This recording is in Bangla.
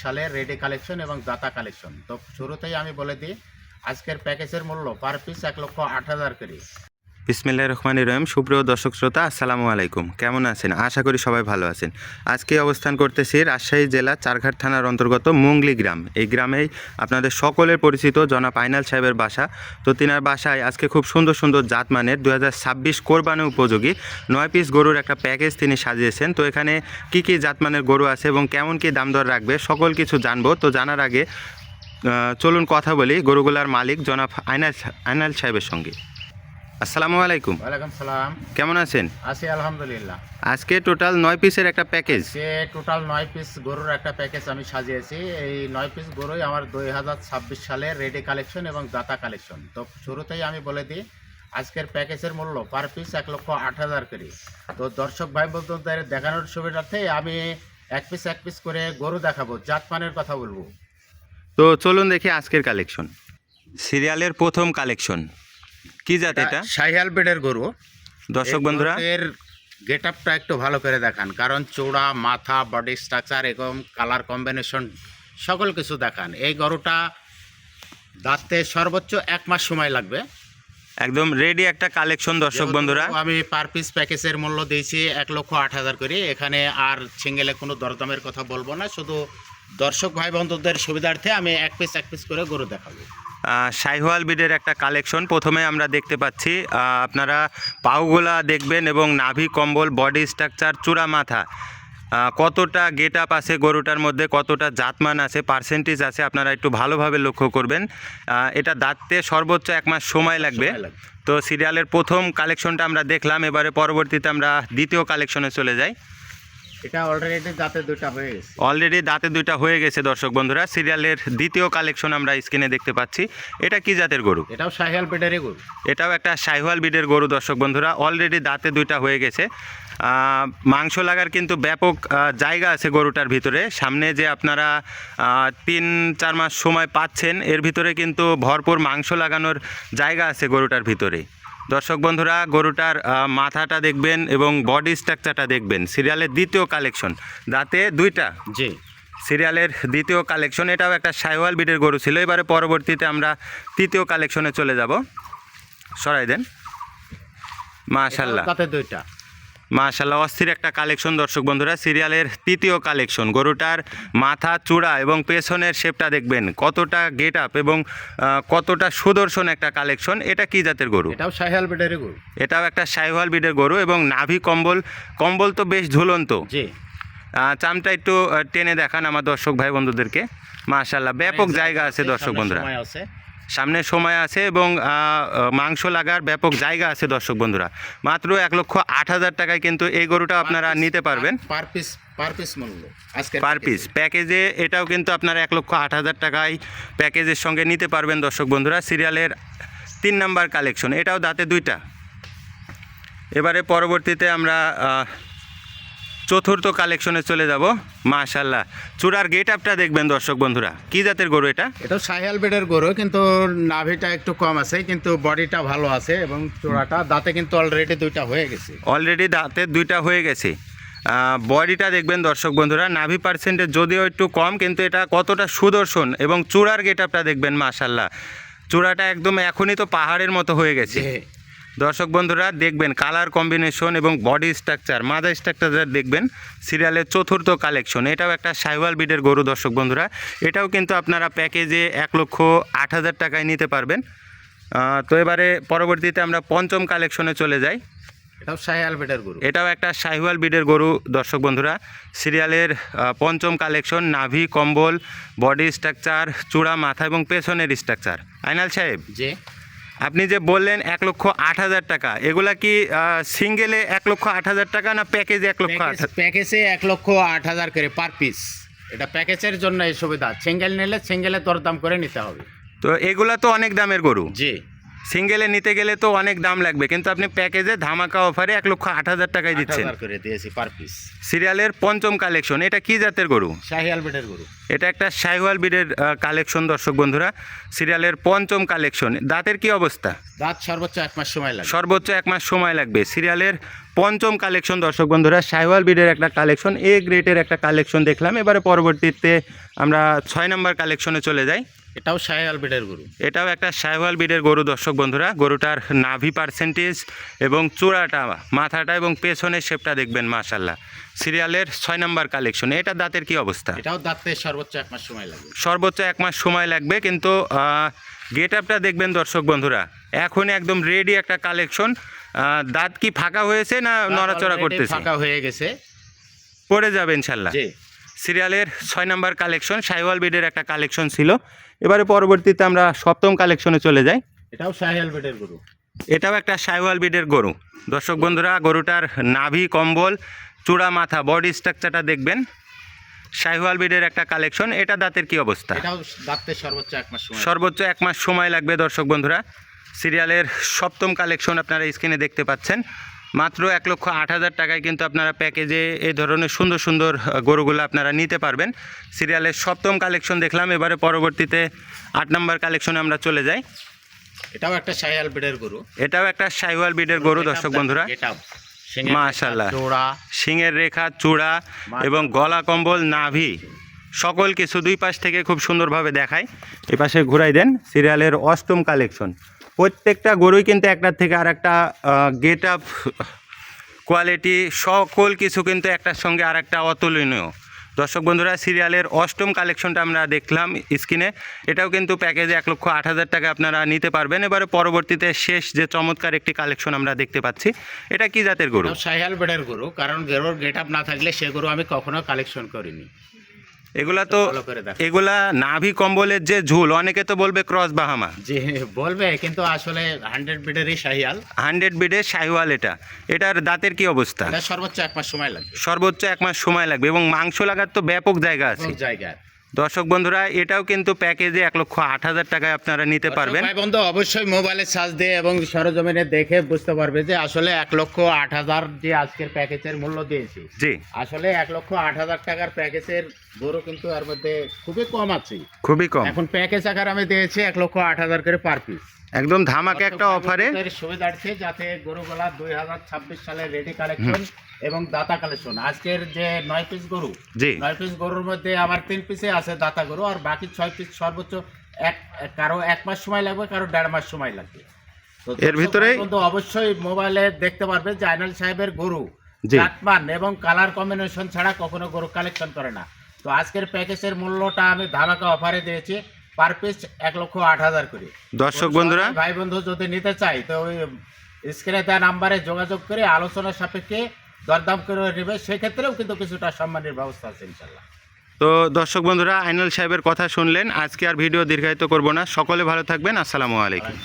সালের রেডি কালেকশন এবং দাতা কালেকশন। তো শুরুতেই আমি বলে দিই, আজকের প্যাকেজের মূল্য পার পিস 1,08,000 করে। বিসমিল্লাহির রহমানির রহিম। সুপ্রিয় দর্শক শ্রোতা, আসসালামু আলাইকুম। কেমন আছেন? আশা করি সবাই ভালো আছেন। আজকে অবস্থান করতেছি রাজশাহী জেলা চারঘাট থানার অন্তর্গত মুংলি গ্রাম। এই গ্রামেই আপনাদের সকলের পরিচিত জনাব আইনাল সাহেবের বাসা। তো তিনার বাসায় আজকে খুব সুন্দর সুন্দর জাতমানের 2026 কোরবানি উপযোগী 9 পিস গরুর একটা প্যাকেজ তিনি সাজিয়েছেন। তো এখানে কি কি জাতমানের গরু আছে এবং কেমন কি দাম দর রাখবে সকল কিছু জানবো। তো জানার আগে চলুন কথা বলি গরুগুলার মালিক জনাব আইনাল সাহেবের সঙ্গে। আসসালামু আলাইকুম। ওয়ালাইকুম সালাম। কেমন আছেন? আছি আলহামদুলিল্লাহ। আজকে টোটাল 9 পিসের একটা প্যাকেজ। টোটাল 9 পিস গরুর একটা প্যাকেজ আমি সাজিয়েছি। এই 9 পিস গরুই আমার 2026 সালের রেডি কালেকশন এবং দাতা কালেকশন। তো শুরুতেই আমি বলে দিই, আজকের প্যাকেজের মূল্য পার পিস 1,08,000 করে। তো দর্শক ভাই বন্ধুদের দেখানোর সুবিধার্থে আমি এক পিস করে গরু দেখাবো, জাতমানের কথা বলবো। তো চলুন দেখি আজকের কালেকশন। সিরিয়ালের প্রথম কালেকশন কি জাত এটা? শাহিয়াল বেডের গরু। দর্শক বন্ধুরা, এর গেট আপটা একটু ভালো করে দেখান, কারণ চূড়া, মাথা, বডি স্ট্রাকচার এবং কালার কম্বিনেশন সকল কিছু দেখান। এই গরুটা দাঁততে সর্বোচ্চ 1 মাস সময় লাগবে। একদম রেডি একটা কালেকশন দর্শক বন্ধুরা। আমি পার পিস প্যাকেজের মূল্য দিয়েছি 1,08,000 করে। এখানে আর সিঙ্গেলে কোনো দরদামের কথা বলবো না, শুধু দর্শক ভাই বন্ধুদের সুবিধার্থে আমি এক পিস করে গরু দেখাবো। শাহিওয়াল বিডের একটা কালেকশন প্রথমে আমরা দেখতে পাচ্ছি। আপনারা পাউগুলা দেখবেন এবং নাভি কম্বল, বডি স্ট্রাকচার, চূড়া মাথা, কতটা গেট আপ আছে গরুটার মধ্যে, কতটা জাতমান আছে, পার্সেন্টেজ আছে, আপনারা একটু ভালোভাবে লক্ষ্য করবেন। এটা দাঁততে সর্বোচ্চ 1 মাস সময় লাগবে। তো সিরিয়ালের প্রথম কালেকশনটা আমরা দেখলাম, এবারে পরবর্তীতে আমরা দ্বিতীয় কালেকশনে চলে যাই। এটা অলরেডি দাঁতে দুটো হয়ে গেছে। অলরেডি দাঁতে দুইটা হয়ে গেছে দর্শক বন্ধুরা। সিরিয়ালের দ্বিতীয় কালেকশন আমরা স্ক্রিনে দেখতে পাচ্ছি। এটা কি জাতের গরু? এটাও শাহিয়াল বেডেরই গরু। এটাও একটা শাহিওয়াল বিডের গরু দর্শক বন্ধুরা। অলরেডি দাঁতে দুইটা হয়ে গেছে। মাংস লাগার কিন্তু ব্যাপক জায়গা আছে গরুটার ভিতরে। সামনে যে আপনারা 3-4 মাস সময় পাচ্ছেন, এর ভিতরে কিন্তু ভরপুর মাংস লাগানোর জায়গা আছে গরুটার ভিতরে। দর্শক বন্ধুরা, গরুটার মাথাটা দেখবেন এবং বডি স্ট্রাকচারটা দেখবেন। সিরিয়ালের দ্বিতীয় কালেকশন, দাঁতে দুইটা। জি, সিরিয়ালের দ্বিতীয় কালেকশন। এটাও একটা শাহিওয়াল বিডের গরু ছিল। এবারে পরবর্তীতে আমরা তৃতীয় কালেকশনে চলে যাব। সরাই দেন। মাশাল্লাহ, দাঁতে দুইটা। মাশাল্লাহ, অস্থির একটা কালেকশন দর্শক বন্ধুরা। সিরিয়ালের তৃতীয় কালেকশন। গরুটার মাথা, চূড়া এবং পেছনের শেপটা দেখবেন, কতটা গেট আপ এবং কতটা সুদর্শন একটা কালেকশন। এটা কি জাতের গরু? এটাও শাহিয়াল বেডেরই গরু। এটাও একটা শাহিওয়াল বিডের গরু এবং নাভি কম্বল তো বেশ ঝুলন্ত। জি, চামটা একটু টেনে দেখান আমার দর্শক ভাই বন্ধুদেরকে। মাশাল্লাহ, ব্যাপক জায়গা আছে দর্শক বন্ধুরা। সামনে সময় আছে এবং মাংস লাগার ব্যাপক জায়গা আছে দর্শক বন্ধুরা। মাত্র 1,08,000 টাকায় কিন্তু এই গরুটা আপনারা নিতে পারবেন। পার পিস মূল্য আজকে পার পিস প্যাকেজে এটাও কিন্তু আপনারা 1,08,000 টাকায় প্যাকেজের সঙ্গে নিতে পারবেন দর্শক বন্ধুরা। সিরিয়ালের 3 নাম্বার কালেকশন। এটাও দাঁতে দুইটা। এবারে পরবর্তীতে আমরা চতুর্থ কালেকশনে চলে যাব। মাশাল্লাহ, চূড়ার গেট আপটা দেখবেন দর্শক বন্ধুরা। কি জাতের গরু এটা? এটাও শাহিয়াল বেডের গরু, কিন্তু নাভিটা একটু কম আছে, কিন্তু বডিটা ভালো আছে এবং চূড়াটা দাঁতে কিন্তু অলরেডি দুইটা হয়ে গেছে। অলরেডি দাঁতে দুইটা হয়ে গেছে। বডিটা দেখবেন দর্শক বন্ধুরা। নাভি পার্সেন্টেজ যদিও একটু কম, কিন্তু এটা কতটা সুদর্শন এবং চূড়ার গেট আপটা দেখবেন। মাশাল্লাহ, চূড়াটা একদম এখনই তো পাহাড়ের মতো হয়ে গেছে দর্শক বন্ধুরা। দেখবেন কালার কম্বিনেশন এবং বডি স্ট্রাকচার, মাথা স্ট্রাকচার দেখবেন। সিরিয়ালের চতুর্থ কালেকশন। এটাও একটা শাহিওয়াল বিডের গরু দর্শক বন্ধুরা। এটাও কিন্তু আপনারা প্যাকেজে 1,08,000 টাকায় নিতে পারবেন। তো এবারে পরবর্তীতে আমরা পঞ্চম কালেকশনে চলে যাই। এটাও শাহিয়াল বেডের গরু। এটাও একটা শাহিওয়াল বিডের গরু দর্শক বন্ধুরা। সিরিয়ালের পঞ্চম কালেকশন। নাভি কম্বল, বডি স্ট্রাকচার, চূড়া মাথা এবং পেছনের স্ট্রাকচার। আইনাল সাহেব, জি, আপনি যে বললেন 1,08,000 টাকা, এগুলা কি সিঙ্গেলে 1,08,000 টাকা না প্যাকেজে 1,08,000? প্যাকেজে 1,08,000 করে পার পিস। এটা প্যাকেজের জন্য এই সুবিধা। সিঙ্গেল নিলে সিঙ্গেলে দরদাম করে নিতে হবে। তো এগুলা তো অনেক দামের গরু। জি, সিঙ্গেলে নিতে গেলে তো অনেক দাম লাগবে, কিন্তু আপনি প্যাকেজে ধামাকা অফারে 1,08,000 টাকায় দিচ্ছেন। 8,000 করে দিয়েছি পার পিস। সিরিয়ালের পঞ্চম কালেকশন, এটা কি জাতের গরু? শাহিয়াল বেডের গরু। এটা একটা শাহিওয়াল বিডের কালেকশন দর্শক বন্ধুরা, সিরিয়ালের পঞ্চম কালেকশন। দাঁতের কি অবস্থা? দাঁত সর্বোচ্চ 1 মাস সময় লাগে। সর্বোচ্চ 1 মাস সময় লাগবে। সিরিয়ালের পঞ্চম কালেকশন দর্শক বন্ধুরা, শাহিওয়াল বিডের একটা কালেকশন, এ গ্রেডের একটা কালেকশন দেখলাম। এবারে পরবর্তীতে আমরা 6 নম্বর কালেকশনে চলে যাই। এটাও শাহিয়াল বেডের গরু। এটাও একটা শাহিওয়াল বিডের গরু দর্শক বন্ধুরা। গরুটার নাভি পার্সেন্টেজ এবং চূড়াটা, মাথাটা এবং পেছনের শেপটা দেখবেন মাশাল্লাহ। সিরিয়ালের 6 নম্বর কালেকশন। এটা দাঁতের কি অবস্থা? এটাও দাঁতে সর্বোচ্চ 1 মাস সময় লাগে। সর্বোচ্চ 1 মাস সময় লাগবে, কিন্তু গেট আপটা দেখবেন দর্শক বন্ধুরা, এখন একদম রেডি একটা কালেকশন। দাঁত কি ফাঁকা হয়েছে না নড়াচড়া Already করতেছে? ফাঁকা হয়ে গেছে। পড়ে যাবে ইনশাল্লাহ। জি। সিরিয়ালের 6 নম্বর কালেকশন, শাহিওয়াল বিডের একটা কালেকশন ছিল। এবারে পরবর্তীতে আমরা 7ম কালেকশনে চলে যাই। এটাও শাহিয়াল বেডের গরু। এটাও একটা শাহিওয়াল বিডের গরু দর্শক বন্ধুরা। গরুটার নাভি, কম্বল, চূড়া, মাথা, বডি স্ট্রাকচারটা দেখবেন। শাহিওয়াল বিডের একটা কালেকশন। এটা দাঁতের কি অবস্থা? এটাও দাঁতে সর্বোচ্চ 1 মাস সময়। সর্বোচ্চ 1 মাস সময় লাগবে দর্শক বন্ধুরা। সিরিয়ালের 7ম কালেকশন আপনারা স্ক্রিনে দেখতে পাচ্ছেন। মাত্র 1,08,000 টাকায় কিন্তু আপনারা প্যাকেজে এই ধরনের সুন্দর সুন্দর গরুগুলো আপনারা নিতে পারবেন। সিরিয়ালের 7ম কালেকশন দেখলাম। এবারে পরবর্তীতে 8 নম্বর কালেকশনে আমরা চলে যাই। এটাও একটা শাহিয়াল বেডের গরু। এটাও একটা শাহিওয়াল বিডের গরু দর্শক বন্ধুরা। মাশাআল্লাহ। চোড়া, শিঙের রেখা, চূড়া এবং গলা, কম্বল, নাভি সকল কিছু দুই পাশ থেকে খুব সুন্দরভাবে দেখায়। এই পাশে ঘুরাই দেন। সিরিয়ালের 8ম কালেকশন। প্রত্যেকটা গরুই কিন্তু একটার থেকে আর একটা গেট আপ, কোয়ালিটি, সকল কিছু কিন্তু একটার সঙ্গে আর একটা অতুলনীয় দর্শক বন্ধুরা। সিরিয়ালের 8ম কালেকশনটা আমরা দেখলাম স্ক্রিনে। এটাও কিন্তু প্যাকেজে 1,08,000 টাকা আপনারা নিতে পারবেন। এবারে পরবর্তীতে শেষ যে চমৎকার একটি কালেকশন আমরা দেখতে পাচ্ছি, এটা কি জাতের গরু? এটাও শাহিয়াল বেডের গরু, কারণ গরুর গেট আপ না থাকলে সে গরু আমি কখনো কালেকশন করিনি। এগুলা তো, ভালো করে দেখো। এগুলা নাভি কম্বলের যে ঝুল, অনেকে তো বলবে ক্রস বাহামা। যে বলবে, কিন্তু আসলে 100 বেডেরই শাহিয়াল। 100 বিডের শাহিওয়াল। এটার দাঁতের কি অবস্থা? এটা সর্বোচ্চ 1 মাস সময় লাগবে। সর্বোচ্চ 1 মাস সময় লাগবে এবং মাংস লাগার তো ব্যাপক জায়গা আছে সব জায়গায়। দর্শক বন্ধুরা। এটাও কিন্তু প্যাকেজে 1,08,000 টাকায় আপনারা নিতে পারবেন। ভাই বন্ধু অবশ্যই মোবাইলে সার্চ দিয়ে এবং সরজমিনে দেখে বুঝতে পারবে যে আসলে 1,08,000 যে আজকের প্যাকেজের মূল্য দিয়েছি, জি, আসলে 1,08,000 টাকার প্যাকেজের গরু কিন্তু এর মধ্যে খুবই কম আছে। খুবই কম। এখন প্যাকেজ আকার আমি দিয়েছি 1,08,000 করে পার পিস। একদম ধামাকা একটা অফারে। সুবিধার্থে যাতে গরুগুলা 2026 সালের রেডি কালেকশন এবং দাতা কালেকশন। আজকের যে 9 পিস গরু, জি, 9 পিস গরুর মধ্যে আমার 3 পিসে আছে দাতা গরু, আর বাকি 6 পিস সর্বোচ্চ কারো 1 মাস সময় লাগবে, কারো 1.5 মাস সময় লাগবে। তো এর ভিতরে কিন্তু অবশ্যই মোবাইলে দেখতে পারবে যে আইনাল সাহেবের গরু জি, জাতমান এবং কালার কম্বিনেশন ছাড়া কখনো গরু কালেকশন করে না। তো আজকের প্যাকেজের মূল্যটা আমি ধামাকা অফারে দিয়েছি পার পিস 1,08,000 করে। দর্শক বন্ধুরা, ভাই বন্ধু যদি নিতে চাই তো ওই স্ক্রিনে দেওয়া নাম্বারে যোগাযোগ করে আলোচনার সাপেক্ষে দরদাম করে নেবে, সেক্ষেত্রেও কিন্তু কিছুটা সম্মানের ব্যবস্থা আছে ইনশাল্লাহ। তো দর্শক বন্ধুরা, আইনাল সাহেবের কথা শুনলেন। আজকে আর ভিডিও দীর্ঘায়িত করব না। সকলে ভালো থাকবেন। আসসালামু আলাইকুম।